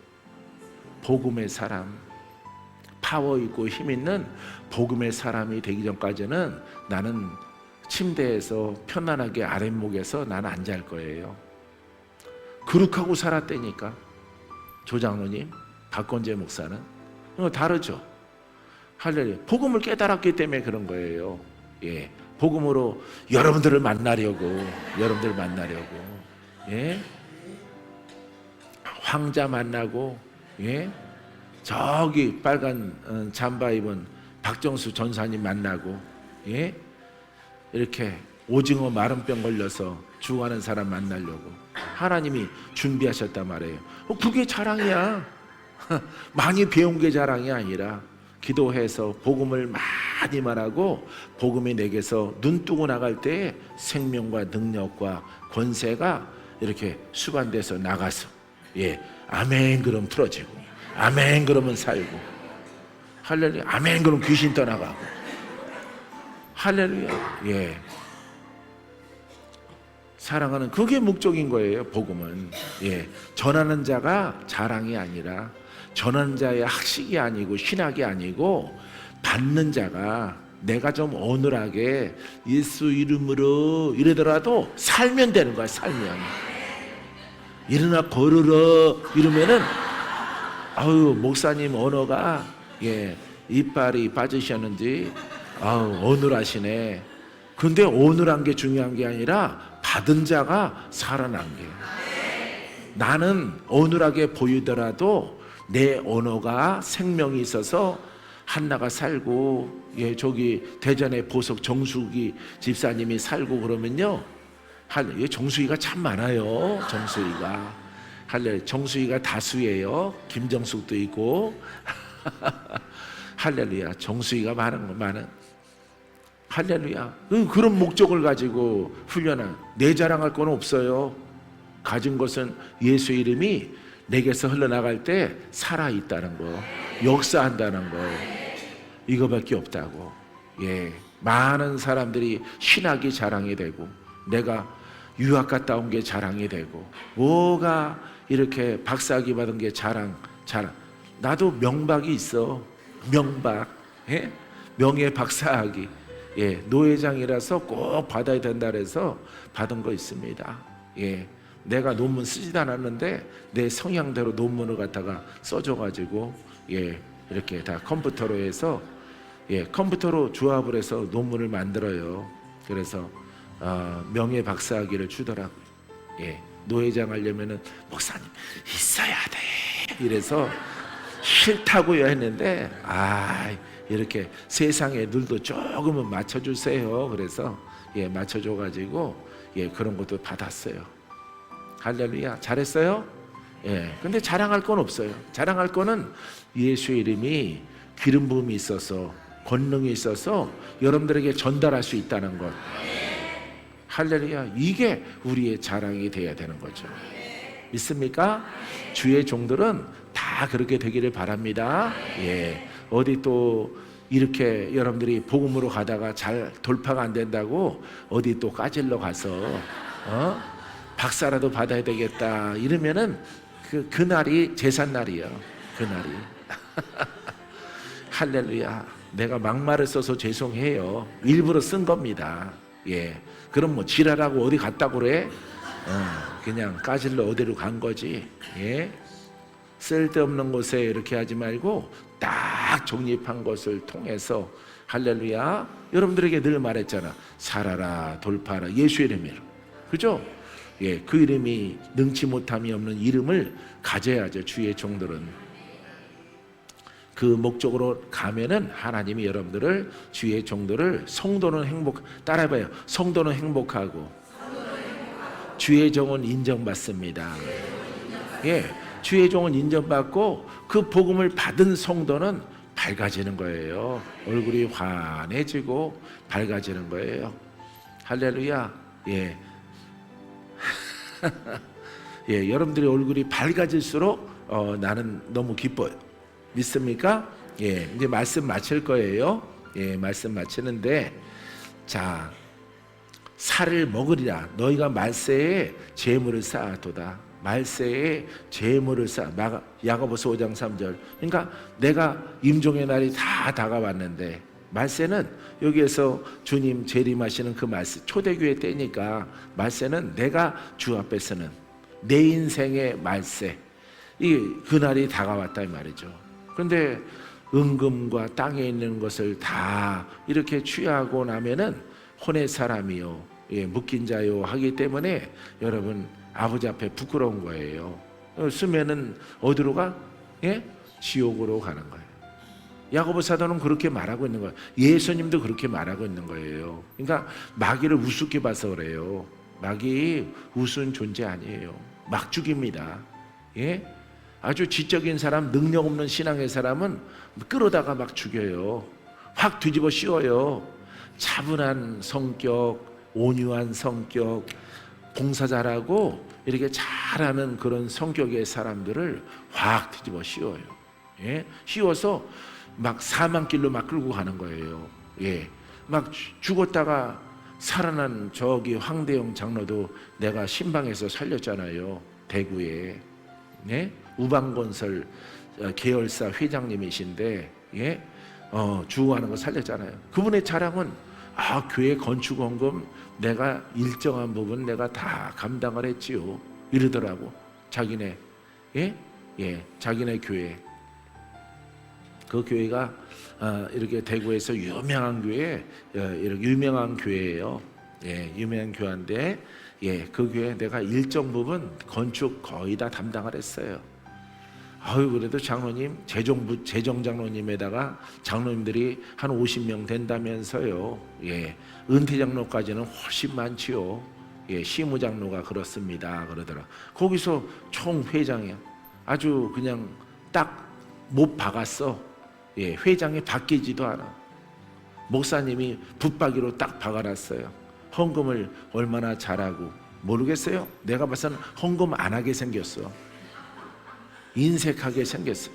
복음의 사람, 파워 있고 힘 있는 복음의 사람이 되기 전까지는 나는 침대에서 편안하게 아랫목에서 나는 안 잘 거예요. 그렇게 하고 살았다니까. 조장로님, 박건재 목사는 다르죠. 할렐루야. 복음을 깨달았기 때문에 그런 거예요. 복음으로 여러분들을 만나려고, 황자 만나고, 저기 빨간 잠바 입은 박정수 전사님 만나고, 이렇게 오징어 마름병 걸려서 죽어가는 사람 만나려고 하나님이 준비하셨단 말이에요. 그게 자랑이야. 많이 배운 게 자랑이 아니라 기도해서 복음을 많이 말하고 복음이 내게서 눈 뜨고 나갈 때 생명과 능력과 권세가 이렇게 수반돼서 나가서 아멘 그럼 풀어지고 아멘 그러면 살고 할렐루야 아멘 그럼 귀신 떠나가고 할렐루야. 사랑하는 그게 목적인 거예요. 복음은 전하는 자가 자랑이 아니라 전하는 자의 학식이 아니고 신학이 아니고 받는 자가 내가 좀 어눌하게 예수 이름으로 이러더라도 살면 되는 거야. 살면 일어나 걸으러 이러면은 아유 목사님 언어가 이빨이 빠지셨는지 아우 어눌하시네. 근데 어눌한 게 중요한 게 아니라 받은 자가 살아난 게. 나는 어눌하게 보이더라도 내 언어가 생명이 있어서 한나가 살고 저기 대전에 보석 정수기 집사님이 살고 그러면요 정수기가 참 많아요. 정수기가 정수기가 다수예요. 김정숙도 있고 할렐루야. 정수기가 많은 할렐루야. 그런 목적을 가지고 훈련한 내 자랑할 건 없어요. 가진 것은 예수 이름이 내게서 흘러나갈 때 살아있다는 거, 역사한다는 거, 이거밖에 없다고. 많은 사람들이 신학이 자랑이 되고 내가 유학 갔다 온 게 자랑이 되고 뭐가 이렇게 박사학위 받은 게 자랑. 나도 명박이 있어. 명박. 명예 박사학위. 노회장이라서 꼭 받아야 된다 그래서 받은 거 있습니다. 내가 논문 쓰지도 않았는데 내 성향대로 논문을 갖다가 써줘가지고 이렇게 다 컴퓨터로 해서 컴퓨터로 조합을 해서 논문을 만들어요. 그래서 명예 박사학위를 주더라고요. 노회장 하려면은 목사님 있어야 돼 이래서 싫다고요 했는데 이렇게 세상에 눈도 조금은 맞춰주세요. 그래서 맞춰줘가지고 그런 것도 받았어요. 할렐루야. 잘했어요. 근데 자랑할 건 없어요. 자랑할 거는 예수의 이름이 기름 부음이 있어서 권능이 있어서 여러분들에게 전달할 수 있다는 것. 할렐루야. 이게 우리의 자랑이 돼야 되는 거죠. 믿습니까? 주의 종들은 다 그렇게 되기를 바랍니다. 어디 또 이렇게 여러분들이 복음으로 가다가 잘 돌파가 안 된다고 어디 또 까질러 가서 박사라도 받아야 되겠다 이러면은 그날이 제삿날이요. 그날이 할렐루야. 내가 막말을 써서 죄송해요. 일부러 쓴 겁니다. 그럼 뭐 지랄하고 어디 갔다고 그래? 그냥 까질러 어디로 간 거지. 쓸데없는 곳에 이렇게 하지 말고 딱 정립한 것을 통해서 할렐루야. 여러분들에게 늘 말했잖아. 살아라 돌파하라 예수의 이름으로. 그죠? 예, 그 이름이 능치 못함이 없는 이름을 가져야죠. 주의 종들은 그 목적으로 가면은 하나님이 여러분들을, 주의 종들을, 성도는 따라해봐요. 성도는 행복하고 주의 종은 인정받습니다. 예, 주의 종은 인정받고 그 복음을 받은 성도는 밝아지는 거예요. 얼굴이 환해지고 밝아지는 거예요. 할렐루야. 예. 예, 여러분들의 얼굴이 밝아질수록 나는 너무 기뻐요. 믿습니까? 예, 이제 말씀 마칠 거예요. 예, 말씀 마치는데, 자, 살을 먹으리라. 너희가 말세에 재물을 쌓아도다. 말세에 재물을 야고보서 5장 3절. 그러니까 내가 임종의 날이 다 다가왔는데, 말세는 여기에서 주님 재림하시는 그 말세, 초대교회 때니까 말세는 내가 주 앞에서는 내 인생의 말세, 그 날이 다가왔다 이 말이죠. 그런데 은금과 땅에 있는 것을 다 이렇게 취하고 나면은 혼의 사람이요, 예, 묶인 자요 하기 때문에 여러분 아버지 앞에 부끄러운 거예요. 쓰면은 어디로 가? 예? 지옥으로 가는 거예요. 야고보 사도는 그렇게 말하고 있는 거예요. 예수님도 그렇게 말하고 있는 거예요. 그러니까 마귀를 우습게 봐서 그래요. 마귀 우스운 존재 아니에요. 막 죽입니다. 예? 아주 지적인 사람, 능력 없는 신앙의 사람은 끌어다가 막 죽여요. 확 뒤집어 씌워요. 차분한 성격, 온유한 성격, 봉사 잘하고 이렇게 잘하는 그런 성격의 사람들을 확 뒤집어 씌워요. 예? 씌워서 막 사망길로 막 끌고 가는 거예요. 예. 막 죽었다가 살아난 저기 황대영 장로도 내가 신방에서 살렸잖아요. 대구에. 예? 우방건설 계열사 회장님이신데, 예? 주호하는 거 살렸잖아요. 그분의 자랑은 교회 건축원금 내가 일정한 부분 내가 다 감당을 했지요. 이러더라고. 자기네, 예? 예, 자기네 교회. 그 교회가 이렇게 대구에서 유명한 교회, 이렇게 유명한 교회예요. 예, 유명한 교회인데, 예, 그 교회 내가 일정 부분 건축 거의 다 담당을 했어요. 그래도 장로님, 재정 장로님에다가 장로님들이 한 50명 된다면서요. 예, 은퇴 장로까지는 훨씬 많지요. 예, 시무 장로가 그렇습니다. 그러더라. 거기서 총 회장이야. 아주 그냥 딱 못 박았어. 예, 회장이 바뀌지도 않아. 목사님이 붙박이로 딱 박아놨어요. 헌금을 얼마나 잘하고. 모르겠어요. 내가 봐서는 헌금 안 하게 생겼어. 인색하게 생겼어.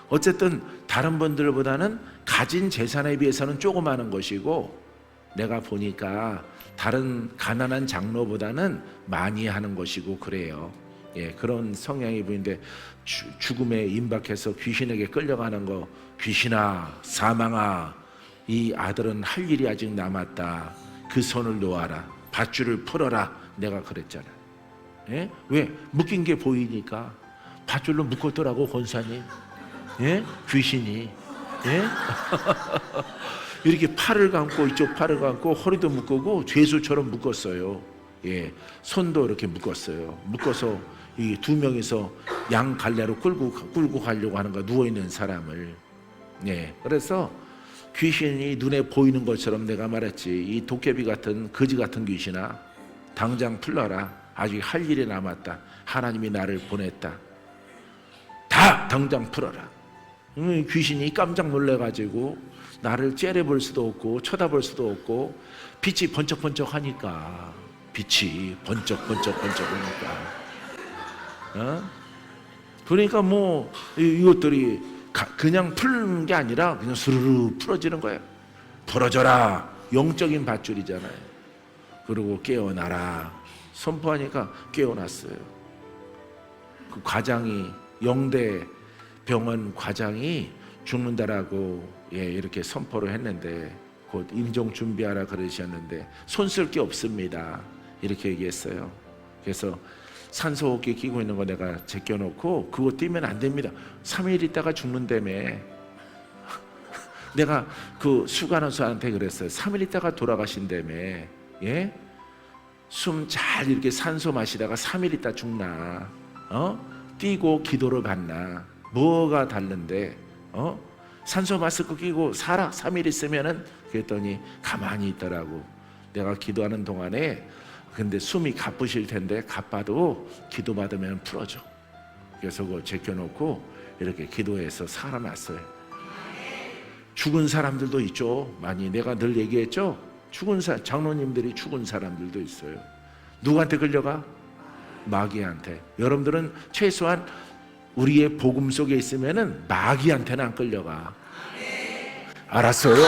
어쨌든 다른 분들보다는 가진 재산에 비해서는 조그마한 것이고, 내가 보니까 다른 가난한 장로보다는 많이 하는 것이고 그래요. 예, 그런 성향이 보이는데, 죽음에 임박해서 귀신에게 끌려가는 거, 귀신아, 사망아, 이 아들은 할 일이 아직 남았다. 그 손을 놓아라. 밧줄을 풀어라. 내가 그랬잖아. 예? 왜? 묶인 게 보이니까. 밧줄로 묶었더라고, 권사님. 예? 귀신이. 예? 이렇게 팔을 감고, 이쪽 팔을 감고, 허리도 묶고, 죄수처럼 묶었어요. 예. 손도 이렇게 묶었어요. 묶어서 이 두 명이서 양 갈래로 끌고 가려고 하는 거, 누워있는 사람을. 예. 그래서 귀신이 눈에 보이는 것처럼 내가 말했지, 이 도깨비 같은 거지 같은 귀신아, 당장 풀러라. 아직 할 일이 남았다. 하나님이 나를 보냈다. 다 당장 풀어라. 귀신이 깜짝 놀래가지고 나를 째려볼 수도 없고 쳐다볼 수도 없고, 빛이 번쩍번쩍 하니까, 빛이 번쩍번쩍 하니까, 그러니까 뭐 이것들이 그냥 풀는 게 아니라 그냥 스르르 풀어지는 거예요. 풀어져라. 영적인 밧줄이잖아요. 그리고 깨어나라. 선포하니까 깨어났어요. 그 과장이, 영대 병원 과장이 죽는다라고, 예, 이렇게 선포를 했는데, 곧 임종 준비하라 그러셨는데 손 쓸 게 없습니다. 이렇게 얘기했어요. 그래서 산소호흡기 끼고 있는 거 내가 제껴놓고, 그거 뛰면 안 됩니다. 3일 있다가 죽는다며. 내가 그 수간호사한테 그랬어요. 3일 있다가 돌아가신다며. 예? 숨 잘 이렇게 산소 마시다가 3일 있다 죽나? 뛰고 기도를 받나? 뭐가 다른데? 산소 마스크 끼고 살아 3일 있으면은 그랬더니 가만히 있더라고. 내가 기도하는 동안에 근데 숨이 가쁘실 텐데 가빠도 기도 받으면 풀어줘. 그래서 그거 제껴놓고 이렇게 기도해서 살아났어요. 죽은 사람들도 있죠. 많이 내가 늘 얘기했죠. 죽은 장로님들이 죽은 사람들도 있어요. 누구한테 끌려가? 마귀한테. 여러분들은 최소한 우리의 복음 속에 있으면은 마귀한테는 안 끌려가. 알았어요?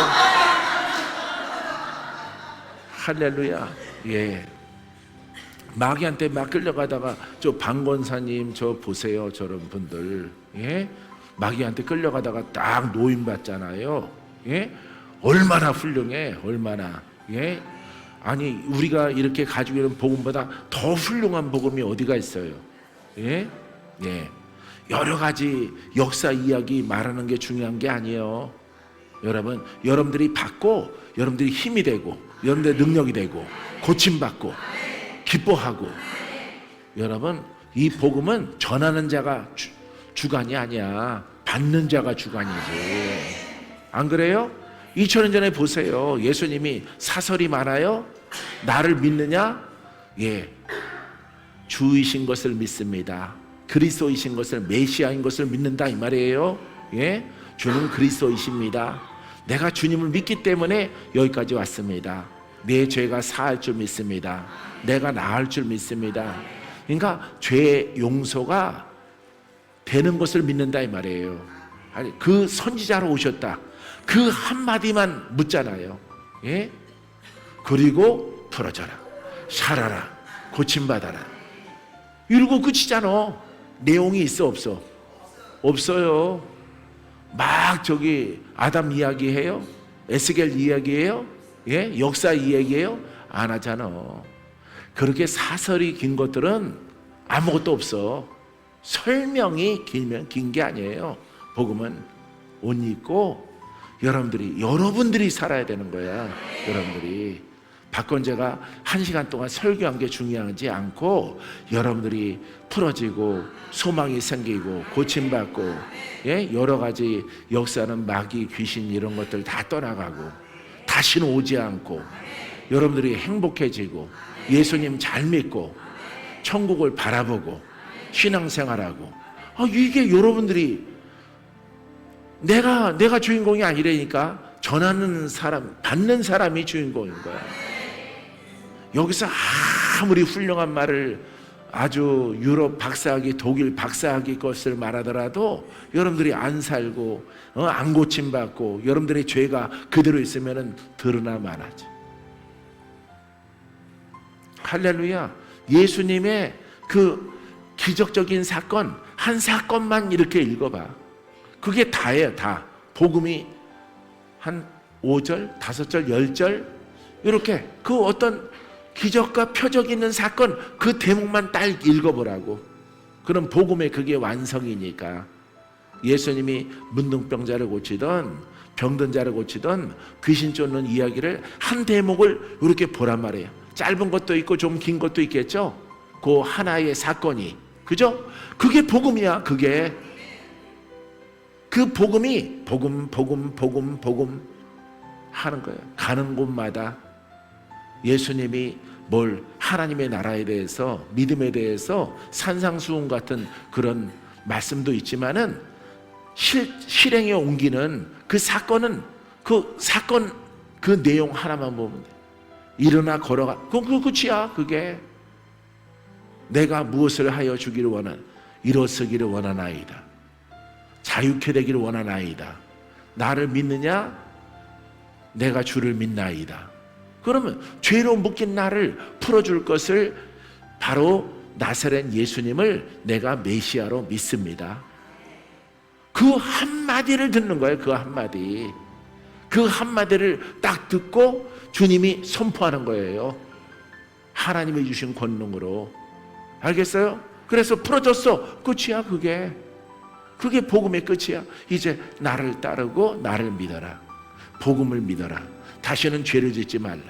할렐루야. 예. 마귀한테 막 끌려가다가 저 방권사님 저 보세요. 저런 분들. 예? 마귀한테 끌려가다가 딱 노임 받잖아요. 예? 얼마나 훌륭해. 얼마나. 예? 아니 우리가 이렇게 가지고 있는 복음보다 더 훌륭한 복음이 어디가 있어요? 예? 예. 여러 가지 역사 이야기 말하는 게 중요한 게 아니에요. 여러분, 여러분들이 받고 여러분들이 힘이 되고 여러분들의 능력이 되고 고침받고 기뻐하고. 여러분, 이 복음은 전하는 자가 주관이 아니야. 받는 자가 주관이지. 안 그래요? 2000년 전에 보세요. 예수님이 사설이 많아요. 나를 믿느냐? 예, 주이신 것을 믿습니다. 그리스도이신 것을, 메시아인 것을 믿는다 이 말이에요. 예, 주는 그리스도이십니다. 내가 주님을 믿기 때문에 여기까지 왔습니다. 내 죄가 사할 줄 믿습니다. 내가 나을 줄 믿습니다. 그러니까 죄 용서가 되는 것을 믿는다 이 말이에요. 아니, 그 선지자로 오셨다. 그 한마디만 묻잖아요. 예? 그리고 풀어져라, 살아라, 고침받아라. 이러고 끝이잖아. 내용이 있어 없어? 없어요. 막 저기 아담 이야기해요? 에스겔 이야기해요? 예? 역사 이야기해요? 안 하잖아. 그렇게 사설이 긴 것들은 아무것도 없어. 설명이 길면 긴 게 아니에요. 복음은 옷 입고 여러분들이 살아야 되는 거야. 여러분들이. 박건재가 1시간 동안 설교한 게 중요하지 않고 여러분들이 풀어지고 소망이 생기고 고침받고, 예? 여러 가지 역사는 마귀, 귀신 이런 것들 다 떠나가고 다시는 오지 않고 여러분들이 행복해지고 예수님 잘 믿고 천국을 바라보고 신앙생활하고. 이게 여러분들이 내가 주인공이 아니라니까. 전하는 사람, 받는 사람이 주인공인 거야. 여기서 아무리 훌륭한 말을 아주 유럽 박사학위, 독일 박사학위 것을 말하더라도 여러분들이 안 살고 안 고침받고 여러분들의 죄가 그대로 있으면 드러나 말하지. 할렐루야. 예수님의 그 기적적인 사건 한 사건만 이렇게 읽어봐. 그게 다예요. 다. 복음이 한 5절, 5절, 10절 이렇게 그 어떤 기적과 표적 있는 사건 그 대목만 딱 읽어보라고. 그럼 복음의 그게 완성이니까. 예수님이 문둥병자를 고치던 병든 자를 고치던 귀신 쫓는 이야기를 한 대목을 이렇게 보란 말이에요. 짧은 것도 있고 좀 긴 것도 있겠죠. 그 하나의 사건이, 그죠? 그게 복음이야. 그게 그 복음이 복음 하는 거예요. 가는 곳마다 예수님이 뭘 하나님의 나라에 대해서, 믿음에 대해서 산상수훈 같은 그런 말씀도 있지만은 실행에 옮기는 그 사건은 그 내용 하나만 보면 돼. 일어나 걸어가. 그거 끝이야. 그게 내가 무엇을 하여 주기를 원하는, 일어서기를 원하나이다. 자유케 되기를 원하나이다. 나를 믿느냐? 내가 주를 믿나이다. 그러면 죄로 묶인 나를 풀어줄 것을 바로 나사렛 예수님을 내가 메시아로 믿습니다. 그 한마디를 듣는 거예요. 그 한마디. 그 한마디를 딱 듣고 주님이 선포하는 거예요. 하나님이 주신 권능으로. 알겠어요? 그래서 풀어졌어. 끝이야. 그게 복음의 끝이야. 이제 나를 따르고 나를 믿어라. 복음을 믿어라. 다시는 죄를 짓지 말라.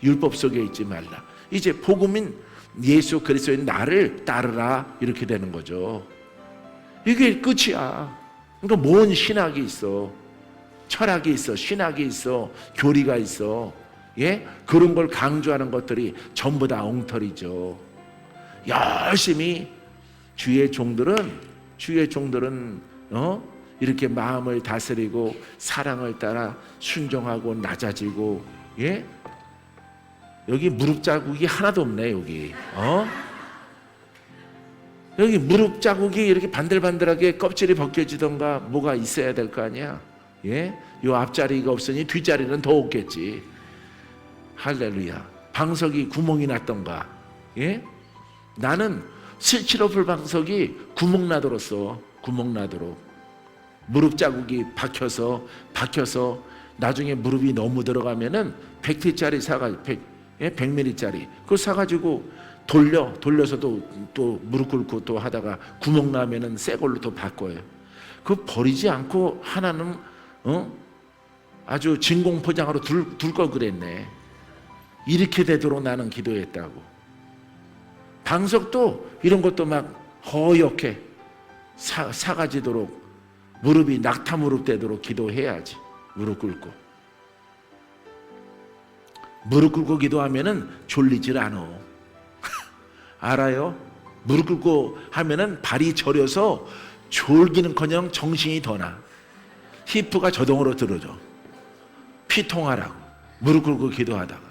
율법 속에 있지 말라. 이제 복음인 예수 그리스도인 나를 따르라 이렇게 되는 거죠. 이게 끝이야. 그러니까 뭔 신학이 있어, 철학이 있어, 신학이 있어, 교리가 있어. 예? 그런 걸 강조하는 것들이 전부 다 엉터리죠. 열심히 주의 종들은 이렇게 마음을 다스리고 사랑을 따라 순종하고 낮아지고, 예? 여기 무릎 자국이 하나도 없네. 여기 무릎 자국이 이렇게 반들반들하게 껍질이 벗겨지던가 뭐가 있어야 될 거 아니야. 예? 요 앞자리가 없으니 뒷자리는 더 없겠지. 할렐루야. 방석이 구멍이 났던가. 예? 나는 실치로플 방석이 구멍 나도록 구멍 나도록 무릎 자국이 박혀서 나중에 무릎이 너무 들어가면은 100T짜리 100mm짜리 그거 사가지고 돌려서 또 무릎 꿇고 또 하다가 구멍 나면은 새 걸로 또 바꿔요. 그거 버리지 않고 하나는 아주 진공 포장으로 둘 걸 그랬네. 이렇게 되도록 나는 기도했다고. 방석도 이런 것도 막 허옇게 사가지도록 무릎이 낙타 무릎 되도록 기도해야지. 무릎 꿇고 기도하면은 졸리질 않아. 알아요? 무릎 꿇고 하면은 발이 저려서 졸기는커녕 정신이 더 나. 히프가 저동으로 들어져. 피 통하라고 무릎 꿇고 기도하다가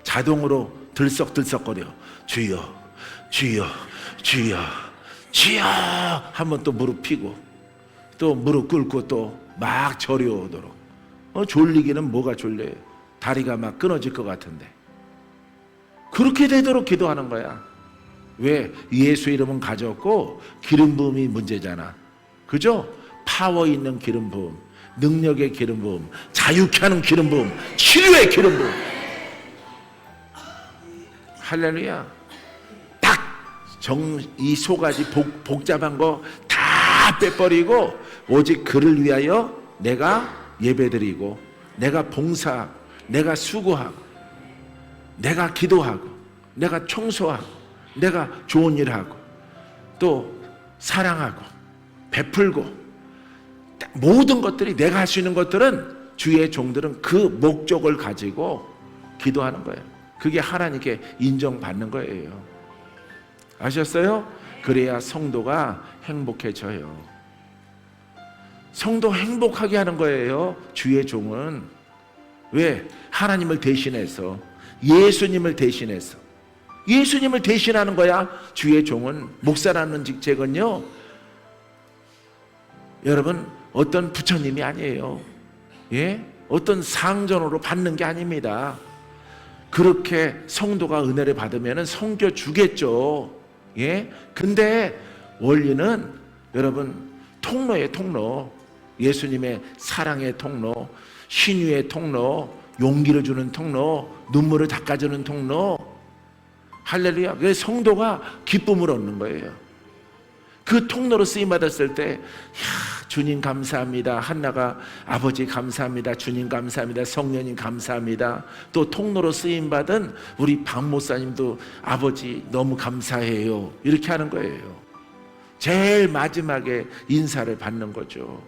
자동으로 들썩들썩거려. 주여 주여 주여 주여 한번 또 무릎 피고 또 무릎 꿇고 또 막 저려오도록. 졸리기는 뭐가 졸려요? 다리가 막 끊어질 것 같은데. 그렇게 되도록 기도하는 거야. 왜? 예수 이름은 가졌고 기름 부음이 문제잖아. 그죠? 파워 있는 기름 부음, 능력의 기름 부음, 자유케 하는 기름 부음, 치료의 기름 부음. 할렐루야. 딱 이 소가지 복잡한 거 다 빼버리고 오직 그를 위하여 내가 예배드리고 내가 봉사하고 내가 수고하고 내가 기도하고 내가 청소하고 내가 좋은 일하고 또 사랑하고 베풀고 모든 것들이 내가 할 수 있는 것들은 주의 종들은 그 목적을 가지고 기도하는 거예요. 그게 하나님께 인정받는 거예요. 아셨어요? 그래야 성도가 행복해져요. 성도 행복하게 하는 거예요. 주의 종은. 왜? 하나님을 대신해서, 예수님을 대신해서. 예수님을 대신하는 거야. 주의 종은. 목사라는 직책은요, 여러분 어떤 부처님이 아니에요. 예? 어떤 상전으로 받는 게 아닙니다. 그렇게 성도가 은혜를 받으면 섬겨 주겠죠. 예? 근데 원리는 여러분 통로예요, 통로. 예수님의 사랑의 통로, 신유의 통로, 용기를 주는 통로, 눈물을 닦아주는 통로. 할렐루야. 그래서 성도가 기쁨을 얻는 거예요. 그 통로로 쓰임 받았을 때, 주님 감사합니다. 한나가 아버지 감사합니다. 주님 감사합니다. 성령님 감사합니다. 또 통로로 쓰임 받은 우리 박 목사님도 아버지 너무 감사해요. 이렇게 하는 거예요. 제일 마지막에 인사를 받는 거죠.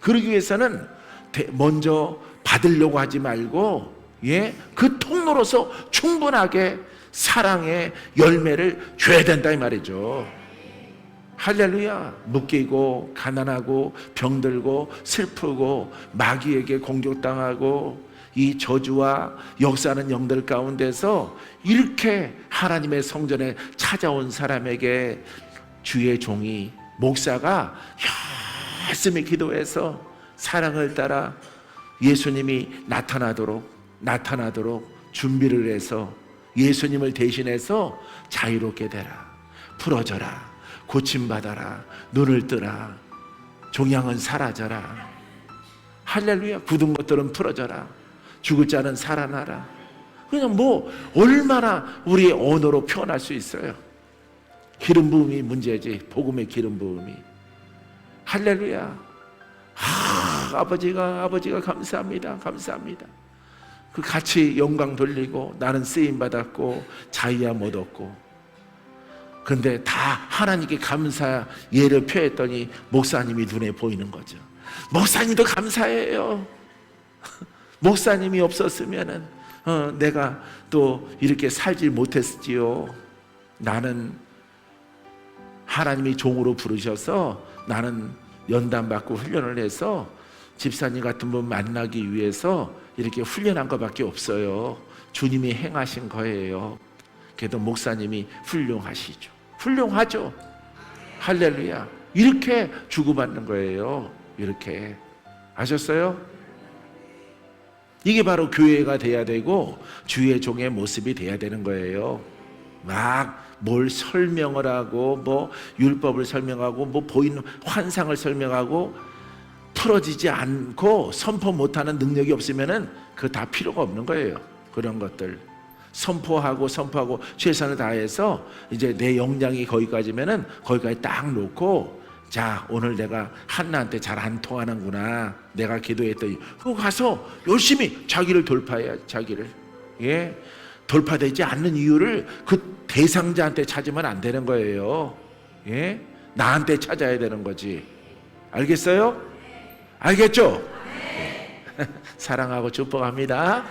그러기 위해서는 먼저 받으려고 하지 말고, 예, 그 통로로서 충분하게 사랑의 열매를 줘야 된다 이 말이죠. 할렐루야. 묶이고 가난하고 병들고 슬프고 마귀에게 공격당하고 이 저주와 역사하는 영들 가운데서 이렇게 하나님의 성전에 찾아온 사람에게 주의 종이, 목사가 열심히 기도해서 사랑을 따라 예수님이 나타나도록 준비를 해서 예수님을 대신해서 자유롭게 되라, 풀어져라, 고침받아라, 눈을 뜨라, 종양은 사라져라. 할렐루야. 굳은 것들은 풀어져라, 죽을 자는 살아나라. 그냥 뭐 얼마나 우리의 언어로 표현할 수 있어요. 기름 부음이 문제지. 복음의 기름 부음이. 할렐루야. 아버지가 감사합니다. 감사합니다. 그 같이 영광 돌리고 나는 쓰임 받았고 자유야 못 얻고. 근데 다 하나님께 감사 예를 표했더니 목사님이 눈에 보이는 거죠. 목사님도 감사해요. 목사님이 없었으면은 내가 또 이렇게 살지 못했지요. 나는 하나님이 종으로 부르셔서 나는 연단받고 훈련을 해서 집사님 같은 분 만나기 위해서 이렇게 훈련한 것밖에 없어요. 주님이 행하신 거예요. 그래도 목사님이 훌륭하시죠. 훌륭하죠. 할렐루야. 이렇게 주고받는 거예요. 이렇게. 아셨어요? 이게 바로 교회가 돼야 되고 주의 종의 모습이 돼야 되는 거예요. 막 뭘 설명을 하고 뭐 율법을 설명하고 뭐 보이는 환상을 설명하고 풀어지지 않고 선포 못하는 능력이 없으면은 그거 다 필요가 없는 거예요. 그런 것들 선포하고 최선을 다해서 이제 내 역량이 거기까지면은 거기까지 딱 놓고, 자 오늘 내가 한나한테 잘 안 통하는구나, 내가 기도했더니 그거 가서 열심히 자기를 돌파해야, 자기를 돌파되지 않는 이유를 그 대상자한테 찾으면 안 되는 거예요. 나한테 찾아야 되는 거지. 알겠어요? 알겠죠? 사랑하고 축복합니다.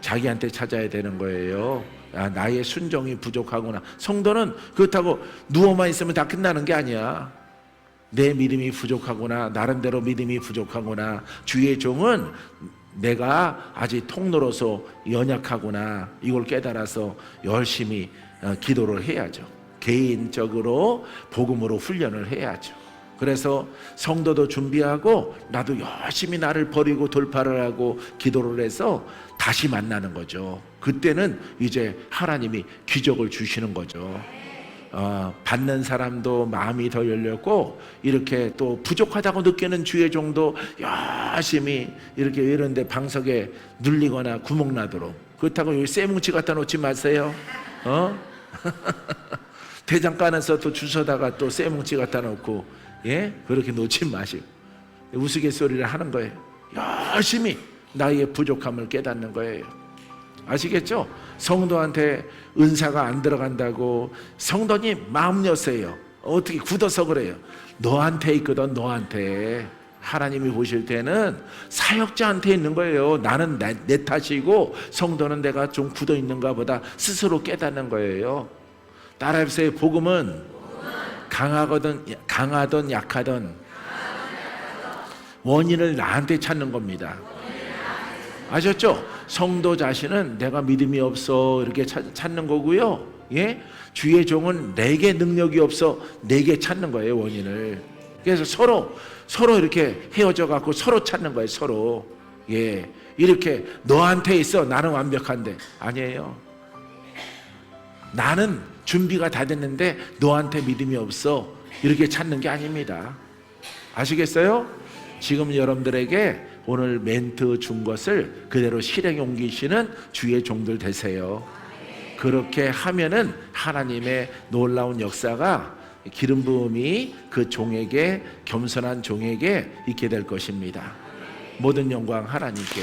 자기한테 찾아야 되는 거예요. 나의 순종이 부족하구나. 성도는 그렇다고 누워만 있으면 다 끝나는 게 아니야. 내 믿음이 부족하구나, 나름대로 믿음이 부족하구나, 주의 종은 내가 아직 통로로서 연약하구나, 이걸 깨달아서 열심히 기도를 해야죠. 개인적으로 복음으로 훈련을 해야죠. 그래서 성도도 준비하고 나도 열심히 나를 버리고 돌파를 하고 기도를 해서 다시 만나는 거죠. 그때는 이제 하나님이 기적을 주시는 거죠. 받는 사람도 마음이 더 열렸고, 이렇게 또 부족하다고 느끼는 주의 종도 열심히 이렇게 이런데 방석에 눌리거나 구멍 나도록. 그렇다고 여기 쇠뭉치 갖다 놓지 마세요. 대장간에서 또 주워다가 또 쇠뭉치 갖다 놓고 그렇게 놓지 마시고 우스갯소리를 하는 거예요. 열심히 나의 부족함을 깨닫는 거예요. 아시겠죠? 성도한테 은사가 안 들어간다고 성도님 마음 여세요. 어떻게 굳어서 그래요? 너한테 있거든. 너한테. 하나님이 보실 때는 사역자한테 있는 거예요. 나는 내 탓이고 성도는 내가 좀 굳어 있는가 보다 스스로 깨닫는 거예요. 따라해보세요. 복음은 강하든 약하든 원인을 나한테 찾는 겁니다. 아셨죠? 성도 자신은 내가 믿음이 없어 이렇게 찾는 거고요. 주의 종은 내게 능력이 없어 내게 찾는 거예요, 원인을. 그래서 서로 이렇게 헤어져 갖고 서로 찾는 거예요, 서로. 이렇게 너한테 있어, 나는 완벽한데. 아니에요. 나는 준비가 다 됐는데 너한테 믿음이 없어, 이렇게 찾는 게 아닙니다. 아시겠어요? 지금 여러분들에게 오늘 멘트 준 것을 그대로 실행에 옮기시는 주의 종들 되세요. 그렇게 하면은 하나님의 놀라운 역사가, 기름 부음이 그 종에게, 겸손한 종에게 있게 될 것입니다. 모든 영광 하나님께.